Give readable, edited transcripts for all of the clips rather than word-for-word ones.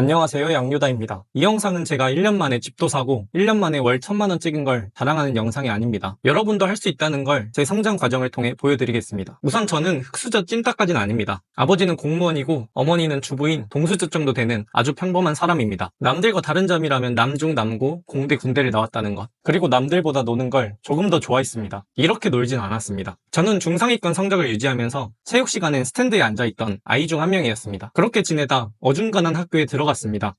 안녕하세요, 양요다입니다. 이 영상은 제가 1년 만에 집도 사고 1년 만에 월 1000만원 찍은 걸 자랑하는 영상이 아닙니다. 여러분도 할 수 있다는 걸 제 성장 과정을 통해 보여드리겠습니다. 우선 저는 흑수저 찐따까지는 아닙니다. 아버지는 공무원이고 어머니는 주부인 동수저 정도 되는 아주 평범한 사람입니다. 남들과 다른 점이라면 남중 남고 공대 군대를 나왔다는 것, 그리고 남들보다 노는 걸 조금 더 좋아했습니다. 이렇게 놀진 않았습니다. 저는 중상위권 성적을 유지하면서 체육 시간엔 스탠드에 앉아있던 아이 중 한 명이었습니다. 그렇게 지내다 어중간한 학교에 들어갔습니다.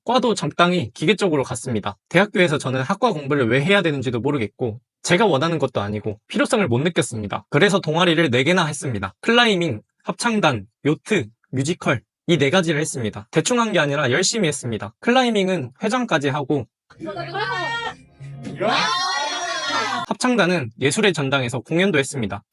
과도 적당히 기계 쪽으로 갔습니다. 대학교에서 저는 학과 공부를 왜 해야 되는지도 모르겠고 제가 원하는 것도 아니고 필요성을 못 느꼈습니다. 그래서 동아리를 4개나 했습니다. 클라이밍, 합창단, 요트, 뮤지컬 이 4가지를 했습니다. 대충 한 게 아니라 열심히 했습니다. 클라이밍은 회장까지 하고 합창단은 예술의 전당에서 공연도 했습니다.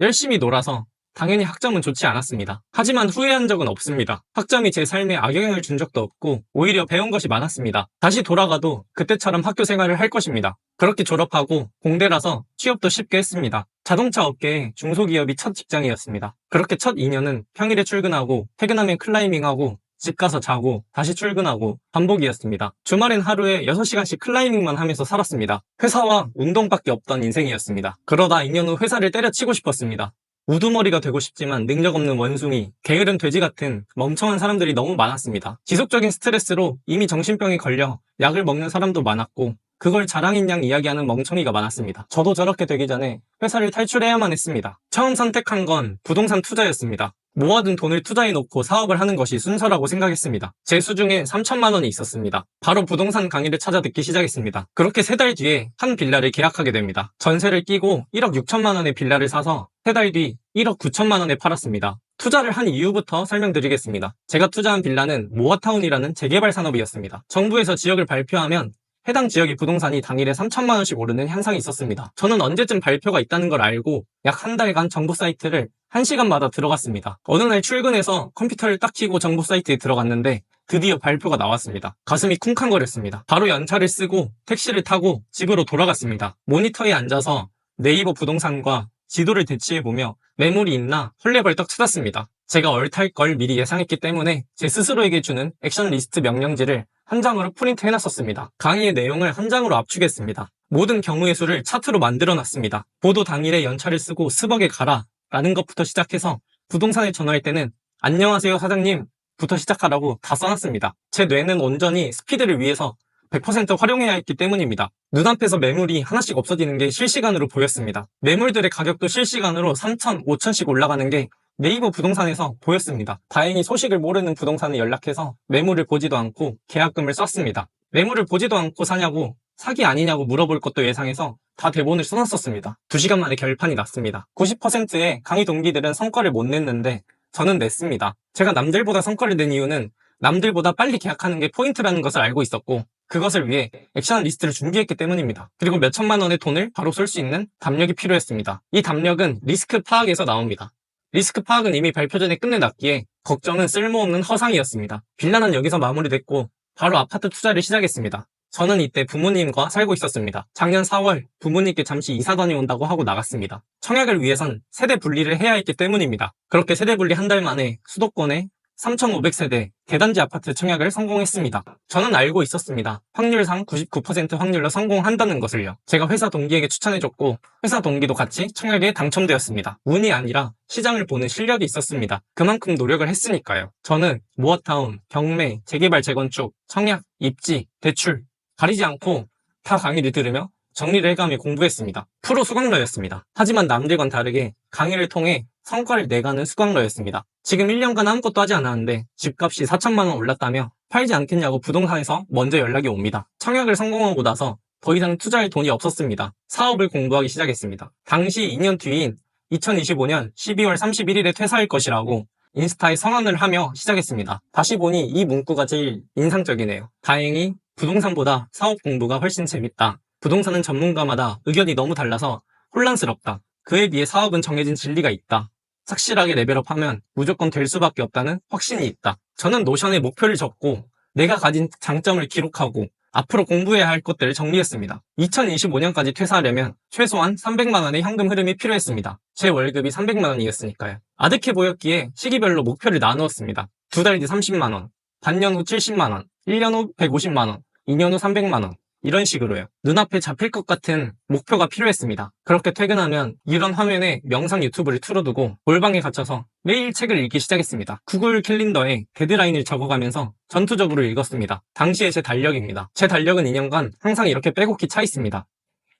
열심히 놀아서 당연히 학점은 좋지 않았습니다. 하지만 후회한 적은 없습니다. 학점이 제 삶에 악영향을 준 적도 없고 오히려 배운 것이 많았습니다. 다시 돌아가도 그때처럼 학교 생활을 할 것입니다. 그렇게 졸업하고 공대라서 취업도 쉽게 했습니다. 자동차 업계의 중소기업이 첫 직장이었습니다. 그렇게 첫 2년은 평일에 출근하고 퇴근하면 클라이밍하고 집 가서 자고 다시 출근하고 반복이었습니다. 주말엔 하루에 6시간씩 클라이밍만 하면서 살았습니다. 회사와 운동밖에 없던 인생이었습니다. 그러다 2년 후 회사를 때려치고 싶었습니다. 우두머리가 되고 싶지만 능력 없는 원숭이, 게으른 돼지 같은 멍청한 사람들이 너무 많았습니다. 지속적인 스트레스로 이미 정신병에 걸려 약을 먹는 사람도 많았고 그걸 자랑인 양 이야기하는 멍청이가 많았습니다. 저도 저렇게 되기 전에 회사를 탈출해야만 했습니다. 처음 선택한 건 부동산 투자였습니다. 모아둔 돈을 투자해놓고 사업을 하는 것이 순서라고 생각했습니다. 제 수중에 3천만 원이 있었습니다. 바로 부동산 강의를 찾아 듣기 시작했습니다. 그렇게 3달 뒤에 한 빌라를 계약하게 됩니다. 전세를 끼고 1억 6천만 원의 빌라를 사서 3달 뒤 1억 9천만 원에 팔았습니다. 투자를 한 이유부터 설명드리겠습니다. 제가 투자한 빌라는 모아타운이라는 재개발 산업이었습니다. 정부에서 지역을 발표하면 해당 지역의 부동산이 당일에 3천만 원씩 오르는 현상이 있었습니다. 저는 언제쯤 발표가 있다는 걸 알고 약 한 달간 정보 사이트를 1시간마다 들어갔습니다. 어느 날 출근해서 컴퓨터를 딱 켜고 정보 사이트에 들어갔는데 드디어 발표가 나왔습니다. 가슴이 쿵쾅거렸습니다. 바로 연차를 쓰고 택시를 타고 집으로 돌아갔습니다. 모니터에 앉아서 네이버 부동산과 지도를 대치해보며 매물이 있나 헐레벌떡 찾았습니다. 제가 얼탈 걸 미리 예상했기 때문에 제 스스로에게 주는 액션 리스트 명령지를 한 장으로 프린트 해놨었습니다. 강의의 내용을 한 장으로 압축했습니다. 모든 경우의 수를 차트로 만들어놨습니다. 보도 당일에 연차를 쓰고 스벅에 가라 라는 것부터 시작해서 부동산에 전화할 때는 안녕하세요 사장님 부터 시작하라고 다 써놨습니다. 제 뇌는 온전히 스피드를 위해서 100% 활용해야 했기 때문입니다. 눈앞에서 매물이 하나씩 없어지는 게 실시간으로 보였습니다. 매물들의 가격도 실시간으로 3천, 5천씩 올라가는 게 네이버 부동산에서 보였습니다. 다행히 소식을 모르는 부동산에 연락해서 매물을 보지도 않고 계약금을 썼습니다. 매물을 보지도 않고 사냐고 사기 아니냐고 물어볼 것도 예상해서 다 대본을 써놨었습니다. 2시간 만에 결판이 났습니다. 90%의 강의 동기들은 성과를 못 냈는데 저는 냈습니다. 제가 남들보다 성과를 낸 이유는 남들보다 빨리 계약하는 게 포인트라는 것을 알고 있었고 그것을 위해 액션 리스트를 준비했기 때문입니다. 그리고 몇 천만 원의 돈을 바로 쏠 수 있는 담력이 필요했습니다. 이 담력은 리스크 파악에서 나옵니다. 리스크 파악은 이미 발표 전에 끝내놨기에 걱정은 쓸모없는 허상이었습니다. 빌라는 여기서 마무리됐고 바로 아파트 투자를 시작했습니다. 저는 이때 부모님과 살고 있었습니다. 작년 4월 부모님께 잠시 이사 다녀온다고 하고 나갔습니다. 청약을 위해선 세대 분리를 해야 했기 때문입니다. 그렇게 세대 분리 한 달 만에 수도권에 3,500세대 대단지 아파트 청약을 성공했습니다. 저는 알고 있었습니다. 확률상 99% 확률로 성공한다는 것을요. 제가 회사 동기에게 추천해줬고 회사 동기도 같이 청약에 당첨되었습니다. 운이 아니라 시장을 보는 실력이 있었습니다. 그만큼 노력을 했으니까요. 저는 모아타운, 경매, 재개발, 재건축, 청약, 입지, 대출 가리지 않고 다 강의를 들으며 정리를 해가며 공부했습니다. 프로 수강러였습니다. 하지만 남들과는 다르게 강의를 통해 성과를 내가는 수강러였습니다. 지금 1년간 아무것도 하지 않았는데 집값이 4천만 원 올랐다며 팔지 않겠냐고 부동산에서 먼저 연락이 옵니다. 청약을 성공하고 나서 더 이상 투자할 돈이 없었습니다. 사업을 공부하기 시작했습니다. 당시 2년 뒤인 2025년 12월 31일에 퇴사할 것이라고 인스타에 선언을 하며 시작했습니다. 다시 보니 이 문구가 제일 인상적이네요. 다행히 부동산보다 사업 공부가 훨씬 재밌다. 부동산은 전문가마다 의견이 너무 달라서 혼란스럽다. 그에 비해 사업은 정해진 진리가 있다. 착실하게 레벨업하면 무조건 될 수밖에 없다는 확신이 있다. 저는 노션에 목표를 적고 내가 가진 장점을 기록하고 앞으로 공부해야 할 것들을 정리했습니다. 2025년까지 퇴사하려면 최소한 300만 원의 현금 흐름이 필요했습니다. 제 월급이 300만 원이었으니까요. 아득해 보였기에 시기별로 목표를 나누었습니다. 2달 뒤 30만원, 반년 후 70만원, 1년 후 150만원, 2년 후 300만원. 이런 식으로요. 눈앞에 잡힐 것 같은 목표가 필요했습니다. 그렇게 퇴근하면 이런 화면에 명상 유튜브를 틀어두고 몰방에 갇혀서 매일 책을 읽기 시작했습니다. 구글 캘린더에 데드라인을 적어가면서 전투적으로 읽었습니다. 당시의 제 달력입니다. 제 달력은 2년간 항상 이렇게 빼곡히 차 있습니다.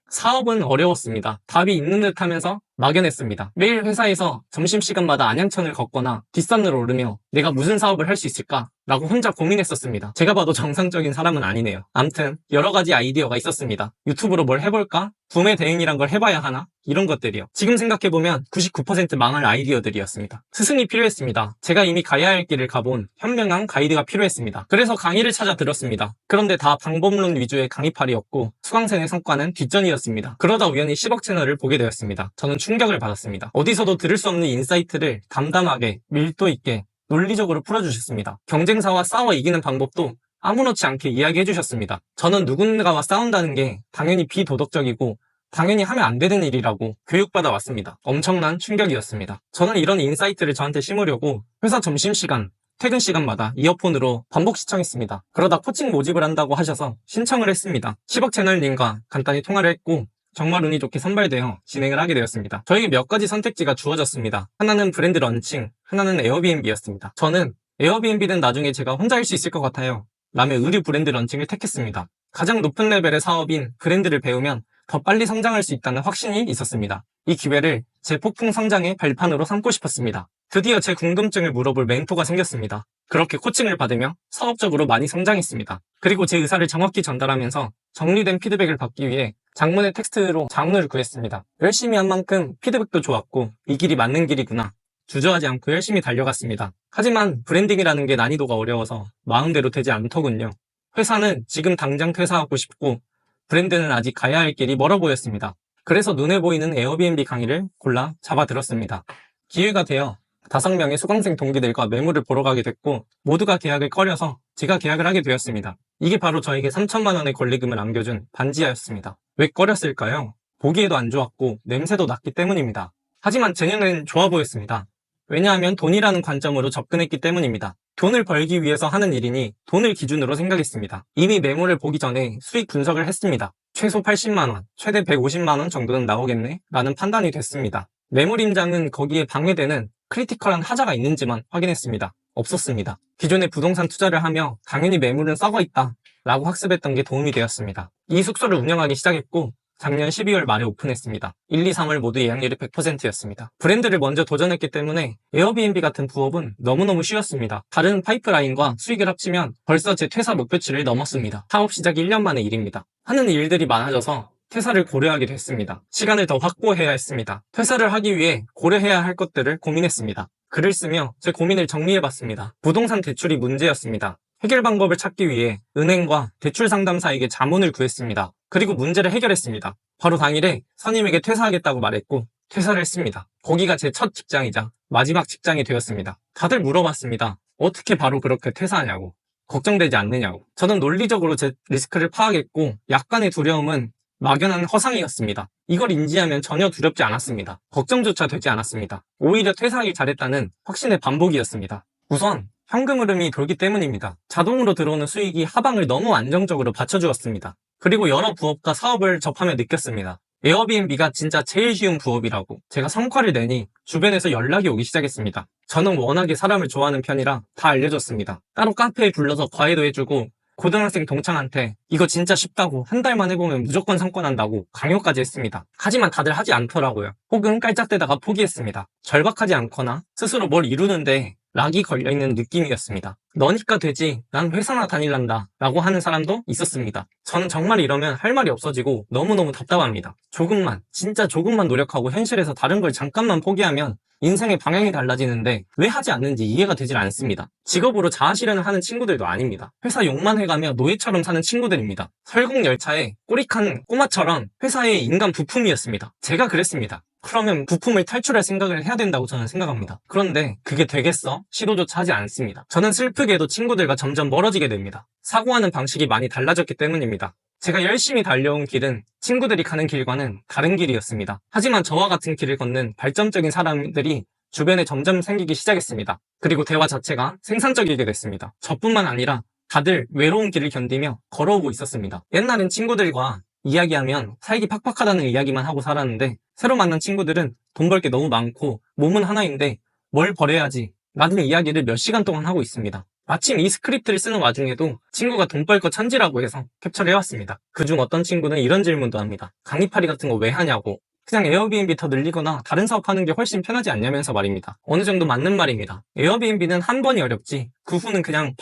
사업은 어려웠습니다. 답이 있는 듯 하면서 막연했습니다. 매일 회사에서 점심시간마다 안양천을 걷거나 뒷산을 오르며 내가 무슨 사업을 할 수 있을까? 라고 혼자 고민했었습니다. 제가 봐도 정상적인 사람은 아니네요. 암튼 여러 가지 아이디어가 있었습니다. 유튜브로 뭘 해볼까? 구매 대행이란 걸 해봐야 하나? 이런 것들이요. 지금 생각해보면 99% 망할 아이디어들이었습니다. 스승이 필요했습니다. 제가 이미 가야 할 길을 가본 현명한 가이드가 필요했습니다. 그래서 강의를 찾아 들었습니다. 그런데 다 방법론 위주의 강의팔이었고 수강생의 성과는 뒷전이었습니다. 그러다 우연히 10억 채널을 보게 되었습니다. 저는 충격을 받았습니다. 어디서도 들을 수 없는 인사이트를 담담하게 밀도 있게 논리적으로 풀어주셨습니다. 경쟁사와 싸워 이기는 방법도 아무렇지 않게 이야기해 주셨습니다. 저는 누군가와 싸운다는 게 당연히 비도덕적이고 당연히 하면 안 되는 일이라고 교육받아 왔습니다. 엄청난 충격이었습니다. 저는 이런 인사이트를 저한테 심으려고 회사 점심시간, 퇴근 시간마다 이어폰으로 반복 시청했습니다. 그러다 코칭 모집을 한다고 하셔서 신청을 했습니다. 10억 채널님과 간단히 통화를 했고 정말 운이 좋게 선발되어 진행을 하게 되었습니다. 저에게 몇 가지 선택지가 주어졌습니다. 하나는 브랜드 런칭, 하나는 에어비앤비였습니다. 저는 에어비앤비는 나중에 제가 혼자 할 수 있을 것 같아요 라며 의류 브랜드 런칭을 택했습니다. 가장 높은 레벨의 사업인 브랜드를 배우면 더 빨리 성장할 수 있다는 확신이 있었습니다. 이 기회를 제 폭풍 성장의 발판으로 삼고 싶었습니다. 드디어 제 궁금증을 물어볼 멘토가 생겼습니다. 그렇게 코칭을 받으며 사업적으로 많이 성장했습니다. 그리고 제 의사를 정확히 전달하면서 정리된 피드백을 받기 위해 장문의 텍스트로 자문을 구했습니다. 열심히 한 만큼 피드백도 좋았고 이 길이 맞는 길이구나. 주저하지 않고 열심히 달려갔습니다. 하지만 브랜딩이라는 게 난이도가 어려워서 마음대로 되지 않더군요. 회사는 지금 당장 퇴사하고 싶고 브랜드는 아직 가야 할 길이 멀어 보였습니다. 그래서 눈에 보이는 에어비앤비 강의를 골라 잡아들었습니다. 기회가 되어 5명의 수강생 동기들과 매물을 보러 가게 됐고 모두가 계약을 꺼려서 제가 계약을 하게 되었습니다. 이게 바로 저에게 3천만 원의 권리금을 안겨준 반지하였습니다. 왜 꺼렸을까요? 보기에도 안 좋았고 냄새도 났기 때문입니다. 하지만 제 눈엔 좋아 보였습니다. 왜냐하면 돈이라는 관점으로 접근했기 때문입니다. 돈을 벌기 위해서 하는 일이니 돈을 기준으로 생각했습니다. 이미 매물을 보기 전에 수익 분석을 했습니다. 최소 80만원, 최대 150만원 정도는 나오겠네? 라는 판단이 됐습니다. 매물 임장은 거기에 방해되는 크리티컬한 하자가 있는지만 확인했습니다. 없었습니다. 기존에 부동산 투자를 하며 당연히 매물은 썩어 있다 라고 학습했던 게 도움이 되었습니다. 이 숙소를 운영하기 시작했고 작년 12월 말에 오픈했습니다. 1, 2, 3월 모두 예약률이 100%였습니다. 브랜드를 먼저 도전했기 때문에 에어비앤비 같은 부업은 너무너무 쉬웠습니다. 다른 파이프라인과 수익을 합치면 벌써 제 퇴사 목표치를 넘었습니다. 사업 시작 1년 만의 일입니다. 하는 일들이 많아져서 퇴사를 고려하게 됐습니다. 시간을 더 확보해야 했습니다. 퇴사를 하기 위해 고려해야 할 것들을 고민했습니다. 글을 쓰며 제 고민을 정리해봤습니다. 부동산 대출이 문제였습니다. 해결 방법을 찾기 위해 은행과 대출 상담사에게 자문을 구했습니다. 그리고 문제를 해결했습니다. 바로 당일에 선임에게 퇴사하겠다고 말했고 퇴사를 했습니다. 거기가 제 첫 직장이자 마지막 직장이 되었습니다. 다들 물어봤습니다. 어떻게 바로 그렇게 퇴사하냐고. 걱정되지 않느냐고. 저는 논리적으로 제 리스크를 파악했고 약간의 두려움은 막연한 허상이었습니다. 이걸 인지하면 전혀 두렵지 않았습니다. 걱정조차 되지 않았습니다. 오히려 퇴사하길 잘했다는 확신의 반복이었습니다. 우선 현금 흐름이 돌기 때문입니다. 자동으로 들어오는 수익이 하방을 너무 안정적으로 받쳐주었습니다. 그리고 여러 부업과 사업을 접하며 느꼈습니다. 에어비앤비가 진짜 제일 쉬운 부업이라고. 제가 성과를 내니 주변에서 연락이 오기 시작했습니다. 저는 워낙에 사람을 좋아하는 편이라 다 알려줬습니다. 따로 카페에 불러서 과외도 해주고 고등학생 동창한테 이거 진짜 쉽다고 한 달만 해보면 무조건 성과 난다고 강요까지 했습니다. 하지만 다들 하지 않더라고요. 혹은 깔짝대다가 포기했습니다. 절박하지 않거나 스스로 뭘 이루는데 락이 걸려있는 느낌이었습니다. 너니까 되지 난 회사나 다닐란다 라고 하는 사람도 있었습니다. 저는 정말 이러면 할 말이 없어지고 너무너무 답답합니다. 조금만 진짜 조금만 노력하고 현실에서 다른 걸 잠깐만 포기하면 인생의 방향이 달라지는데 왜 하지 않는지 이해가 되질 않습니다. 직업으로 자아실현을 하는 친구들도 아닙니다. 회사 욕만 해가며 노예처럼 사는 친구들입니다. 설국열차에 꼬릭한 꼬마처럼 회사의 인간 부품이었습니다. 제가 그랬습니다. 그러면 부품을 탈출할 생각을 해야 된다고 저는 생각합니다. 그런데 그게 되겠어? 시도조차 하지 않습니다. 저는 슬프게도 친구들과 점점 멀어지게 됩니다. 사고하는 방식이 많이 달라졌기 때문입니다. 제가 열심히 달려온 길은 친구들이 가는 길과는 다른 길이었습니다. 하지만 저와 같은 길을 걷는 발전적인 사람들이 주변에 점점 생기기 시작했습니다. 그리고 대화 자체가 생산적이게 됐습니다. 저뿐만 아니라 다들 외로운 길을 견디며 걸어오고 있었습니다. 옛날엔 친구들과 이야기하면 살기 팍팍하다는 이야기만 하고 살았는데 새로 만난 친구들은 돈 벌 게 너무 많고 몸은 하나인데 뭘 버려야지 라는 이야기를 몇 시간 동안 하고 있습니다. 마침 이 스크립트를 쓰는 와중에도 친구가 돈 벌 거 천지라고 해서 캡처를 해왔습니다. 그중 어떤 친구는 이런 질문도 합니다. 강의파리 같은 거 왜 하냐고. 그냥 에어비앤비 더 늘리거나 다른 사업하는 게 훨씬 편하지 않냐면서 말입니다. 어느 정도 맞는 말입니다. 에어비앤비는 한 번이 어렵지 그 후는 그냥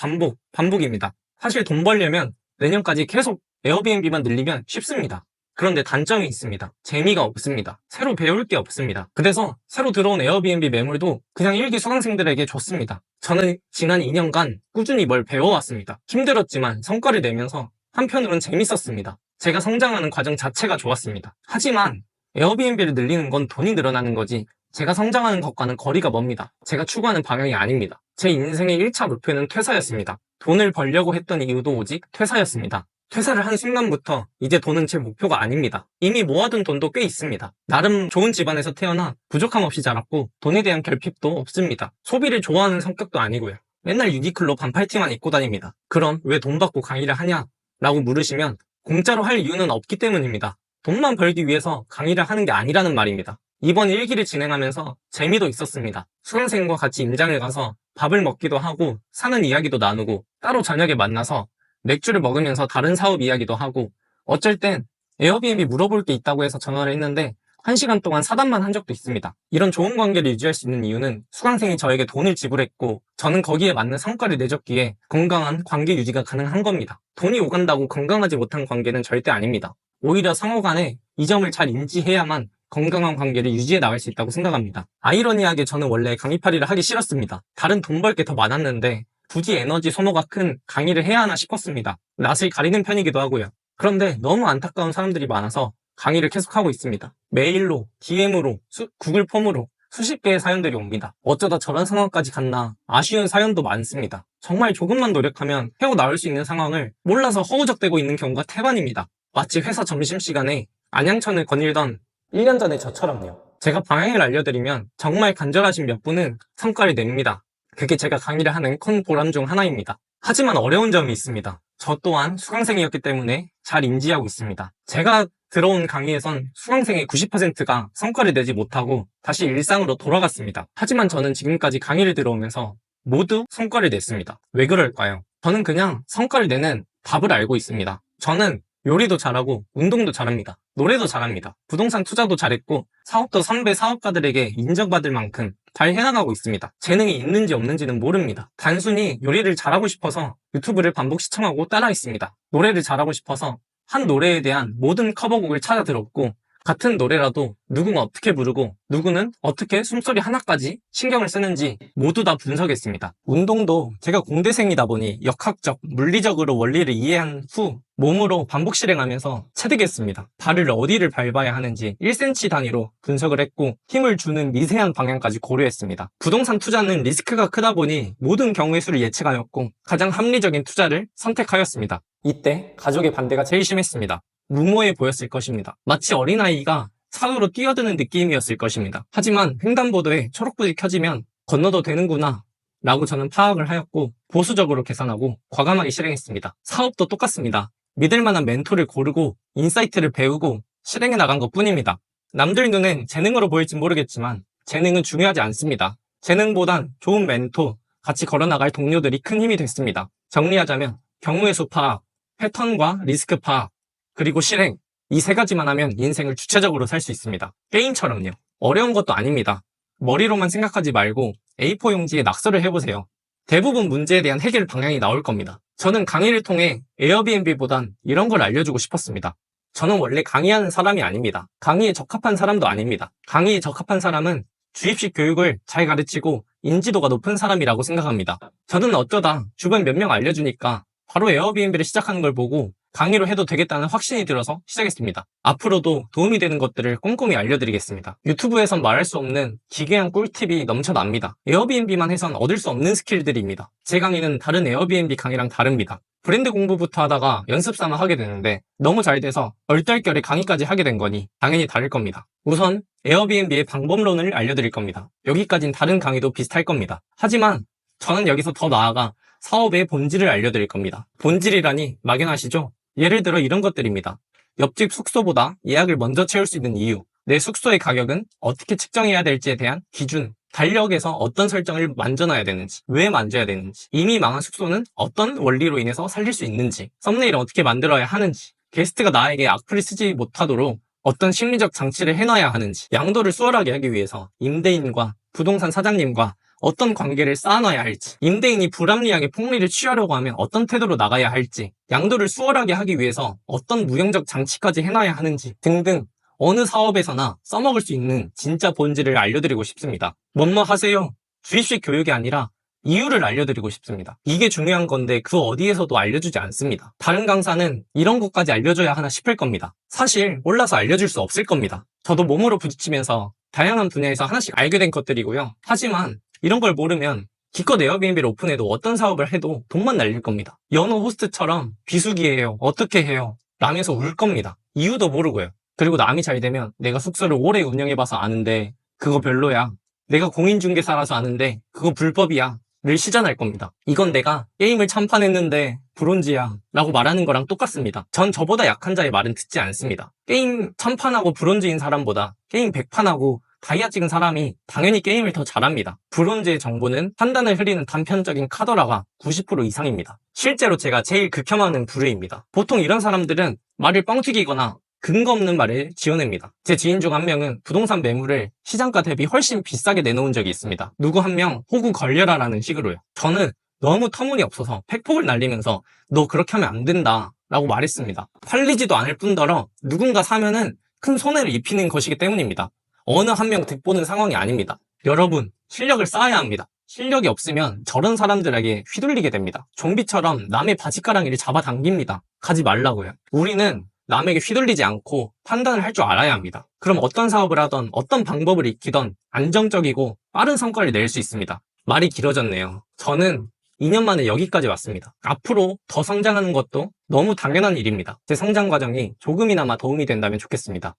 반복입니다. 사실 돈 벌려면 내년까지 계속 에어비앤비만 늘리면 쉽습니다. 그런데 단점이 있습니다. 재미가 없습니다. 새로 배울 게 없습니다. 그래서 새로 들어온 에어비앤비 매물도 그냥 일기 수강생들에게 줬습니다. 저는 지난 2년간 꾸준히 뭘 배워왔습니다. 힘들었지만 성과를 내면서 한편으론 재밌었습니다. 제가 성장하는 과정 자체가 좋았습니다. 하지만 에어비앤비를 늘리는 건 돈이 늘어나는 거지 제가 성장하는 것과는 거리가 멉니다. 제가 추구하는 방향이 아닙니다. 제 인생의 1차 목표는 퇴사였습니다. 돈을 벌려고 했던 이유도 오직 퇴사였습니다. 퇴사를 한 순간부터 이제 돈은 제 목표가 아닙니다. 이미 모아둔 돈도 꽤 있습니다. 나름 좋은 집안에서 태어나 부족함 없이 자랐고 돈에 대한 결핍도 없습니다. 소비를 좋아하는 성격도 아니고요. 맨날 유니클로 반팔티만 입고 다닙니다. 그럼 왜 돈 받고 강의를 하냐? 라고 물으시면 공짜로 할 이유는 없기 때문입니다. 돈만 벌기 위해서 강의를 하는 게 아니라는 말입니다. 이번 1기를 진행하면서 재미도 있었습니다. 수강생과 같이 임장을 가서 밥을 먹기도 하고 사는 이야기도 나누고 따로 저녁에 만나서 맥주를 먹으면서 다른 사업 이야기도 하고 어쩔 땐 에어비앤비 물어볼 게 있다고 해서 전화를 했는데 1시간 동안 사담만 한 적도 있습니다. 이런 좋은 관계를 유지할 수 있는 이유는 수강생이 저에게 돈을 지불했고 저는 거기에 맞는 성과를 내줬기에 건강한 관계 유지가 가능한 겁니다. 돈이 오간다고 건강하지 못한 관계는 절대 아닙니다. 오히려 상호 간에 이 점을 잘 인지해야만 건강한 관계를 유지해 나갈 수 있다고 생각합니다. 아이러니하게 저는 원래 강의파리를 하기 싫었습니다. 다른 돈 벌 게 더 많았는데 굳이 에너지 소모가 큰 강의를 해야 하나 싶었습니다. 낯을 가리는 편이기도 하고요. 그런데 너무 안타까운 사람들이 많아서 강의를 계속하고 있습니다. 메일로, DM으로, 구글 폼으로 수십 개의 사연들이 옵니다. 어쩌다 저런 상황까지 갔나 아쉬운 사연도 많습니다. 정말 조금만 노력하면 헤어나올 수 있는 상황을 몰라서 허우적대고 있는 경우가 태반입니다. 마치 회사 점심시간에 안양천을 거닐던 1년 전의 저처럼요. 제가 방향을 알려드리면 정말 간절하신 몇 분은 성과를 냅니다. 그게 제가 강의를 하는 큰 보람 중 하나입니다. 하지만 어려운 점이 있습니다. 저 또한 수강생이었기 때문에 잘 인지하고 있습니다. 제가 들어온 강의에선 수강생의 90%가 성과를 내지 못하고 다시 일상으로 돌아갔습니다. 하지만 저는 지금까지 강의를 들어오면서 모두 성과를 냈습니다. 왜 그럴까요? 저는 그냥 성과를 내는 답을 알고 있습니다. 저는 요리도 잘하고 운동도 잘합니다. 노래도 잘합니다. 부동산 투자도 잘했고 사업도 선배 사업가들에게 인정받을 만큼 잘 해나가고 있습니다. 재능이 있는지 없는지는 모릅니다. 단순히 요리를 잘하고 싶어서 유튜브를 반복 시청하고 따라했습니다. 노래를 잘하고 싶어서 한 노래에 대한 모든 커버곡을 찾아 들었고 같은 노래라도 누구가 어떻게 부르고 누구는 어떻게 숨소리 하나까지 신경을 쓰는지 모두 다 분석했습니다. 운동도 제가 공대생이다 보니 역학적, 물리적으로 원리를 이해한 후 몸으로 반복 실행하면서 체득했습니다. 발을 어디를 밟아야 하는지 1cm 단위로 분석을 했고 힘을 주는 미세한 방향까지 고려했습니다. 부동산 투자는 리스크가 크다 보니 모든 경우의 수를 예측하였고 가장 합리적인 투자를 선택하였습니다. 이때 가족의 반대가 제일 심했습니다. 무모해 보였을 것입니다. 마치 어린아이가 산으로 뛰어드는 느낌이었을 것입니다. 하지만 횡단보도에 초록불이 켜지면 건너도 되는구나 라고 저는 파악을 하였고 보수적으로 계산하고 과감하게 실행했습니다. 사업도 똑같습니다. 믿을 만한 멘토를 고르고 인사이트를 배우고 실행해 나간 것 뿐입니다. 남들 눈엔 재능으로 보일진 모르겠지만 재능은 중요하지 않습니다. 재능보단 좋은 멘토, 같이 걸어나갈 동료들이 큰 힘이 됐습니다. 정리하자면 경우의 수 파악, 패턴과 리스크 파악, 그리고 실행, 이 세 가지만 하면 인생을 주체적으로 살 수 있습니다. 게임처럼요. 어려운 것도 아닙니다. 머리로만 생각하지 말고 A4 용지에 낙서를 해보세요. 대부분 문제에 대한 해결 방향이 나올 겁니다. 저는 강의를 통해 에어비앤비보단 이런 걸 알려주고 싶었습니다. 저는 원래 강의하는 사람이 아닙니다. 강의에 적합한 사람도 아닙니다. 강의에 적합한 사람은 주입식 교육을 잘 가르치고 인지도가 높은 사람이라고 생각합니다. 저는 어쩌다 주변 몇 명 알려주니까 바로 에어비앤비를 시작하는 걸 보고 강의로 해도 되겠다는 확신이 들어서 시작했습니다. 앞으로도 도움이 되는 것들을 꼼꼼히 알려드리겠습니다. 유튜브에선 말할 수 없는 기괴한 꿀팁이 넘쳐납니다. 에어비앤비만 해선 얻을 수 없는 스킬들입니다. 제 강의는 다른 에어비앤비 강의랑 다릅니다. 브랜드 공부부터 하다가 연습 삼아 하게 되는데 너무 잘 돼서 얼떨결에 강의까지 하게 된 거니 당연히 다를 겁니다. 우선 에어비앤비의 방법론을 알려드릴 겁니다. 여기까진 다른 강의도 비슷할 겁니다. 하지만 저는 여기서 더 나아가 사업의 본질을 알려드릴 겁니다. 본질이라니 막연하시죠? 예를 들어 이런 것들입니다. 옆집 숙소보다 예약을 먼저 채울 수 있는 이유, 내 숙소의 가격은 어떻게 측정해야 될지에 대한 기준, 달력에서 어떤 설정을 만져놔야 되는지, 왜 만져야 되는지, 이미 망한 숙소는 어떤 원리로 인해서 살릴 수 있는지, 썸네일을 어떻게 만들어야 하는지, 게스트가 나에게 악플을 쓰지 못하도록 어떤 심리적 장치를 해놔야 하는지, 양도를 수월하게 하기 위해서 임대인과 부동산 사장님과 어떤 관계를 쌓아놔야 할지, 임대인이 불합리하게 폭리를 취하려고 하면 어떤 태도로 나가야 할지, 양도를 수월하게 하기 위해서 어떤 무형적 장치까지 해놔야 하는지 등등 어느 사업에서나 써먹을 수 있는 진짜 본질을 알려드리고 싶습니다. 뭐뭐 하세요. 주입식 교육이 아니라 이유를 알려드리고 싶습니다. 이게 중요한 건데 그 어디에서도 알려주지 않습니다. 다른 강사는 이런 것까지 알려줘야 하나 싶을 겁니다. 사실 몰라서 알려줄 수 없을 겁니다. 저도 몸으로 부딪히면서 다양한 분야에서 하나씩 알게 된 것들이고요. 하지만 이런 걸 모르면 기껏 에어비앤비를 오픈해도 어떤 사업을 해도 돈만 날릴 겁니다. 연어 호스트처럼 비수기예요. 어떻게 해요? 라면서 울 겁니다. 이유도 모르고요. 그리고 남이 잘 되면 내가 숙소를 오래 운영해봐서 아는데 그거 별로야. 내가 공인중개사라서 아는데 그거 불법이야. 를 시전할 겁니다. 이건 내가 게임을 참판했는데 브론즈야 라고 말하는 거랑 똑같습니다. 전 저보다 약한 자의 말은 듣지 않습니다. 게임 참판하고 브론즈인 사람보다 게임 100판하고 다이아 찍은 사람이 당연히 게임을 더 잘합니다. 브론즈의 정보는 판단을 흐리는 단편적인 카더라가 90% 이상입니다. 실제로 제가 제일 극혐하는 부류입니다. 보통 이런 사람들은 말을 뻥튀기거나 근거 없는 말을 지어냅니다. 제 지인 중 한 명은 부동산 매물을 시장가 대비 훨씬 비싸게 내놓은 적이 있습니다. 누구 한 명 호구 걸려라 라는 식으로요. 저는 너무 터무니없어서 팩폭을 날리면서 너 그렇게 하면 안 된다 라고 말했습니다. 팔리지도 않을 뿐더러 누군가 사면은 큰 손해를 입히는 것이기 때문입니다. 어느 한 명 득보는 상황이 아닙니다. 여러분, 실력을 쌓아야 합니다. 실력이 없으면 저런 사람들에게 휘둘리게 됩니다. 좀비처럼 남의 바지가랑이를 잡아당깁니다. 가지 말라고요. 우리는 남에게 휘둘리지 않고 판단을 할 줄 알아야 합니다. 그럼 어떤 사업을 하던 어떤 방법을 익히던 안정적이고 빠른 성과를 낼 수 있습니다. 말이 길어졌네요. 저는 2년 만에 여기까지 왔습니다. 앞으로 더 성장하는 것도 너무 당연한 일입니다. 제 성장 과정이 조금이나마 도움이 된다면 좋겠습니다.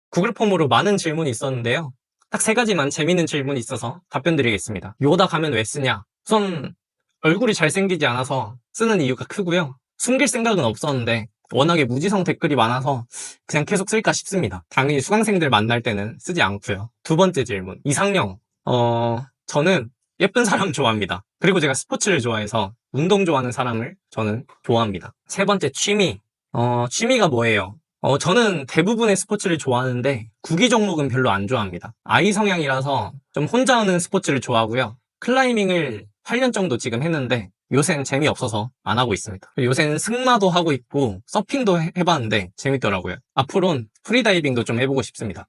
구글 폼으로 많은 질문이 있었는데요. 딱 3가지만 재밌는 질문이 있어서 답변 드리겠습니다. 요다 가면 왜 쓰냐? 우선 얼굴이 잘생기지 않아서 쓰는 이유가 크고요. 숨길 생각은 없었는데 워낙에 무지성 댓글이 많아서 그냥 계속 쓸까 싶습니다. 당연히 수강생들 만날 때는 쓰지 않고요. 2번째 질문. 이상형. 저는 예쁜 사람 좋아합니다. 그리고 제가 스포츠를 좋아해서 운동 좋아하는 사람을 저는 좋아합니다. 3번째 취미. 취미가 뭐예요? 저는 대부분의 스포츠를 좋아하는데 구기 종목은 별로 안 좋아합니다. 아이 성향이라서 좀 혼자 하는 스포츠를 좋아하고요. 클라이밍을 8년 정도 지금 했는데 요새는 재미없어서 안 하고 있습니다. 요새는 승마도 하고 있고 서핑도 해봤는데 재밌더라고요. 앞으로는 프리다이빙도 좀 해보고 싶습니다.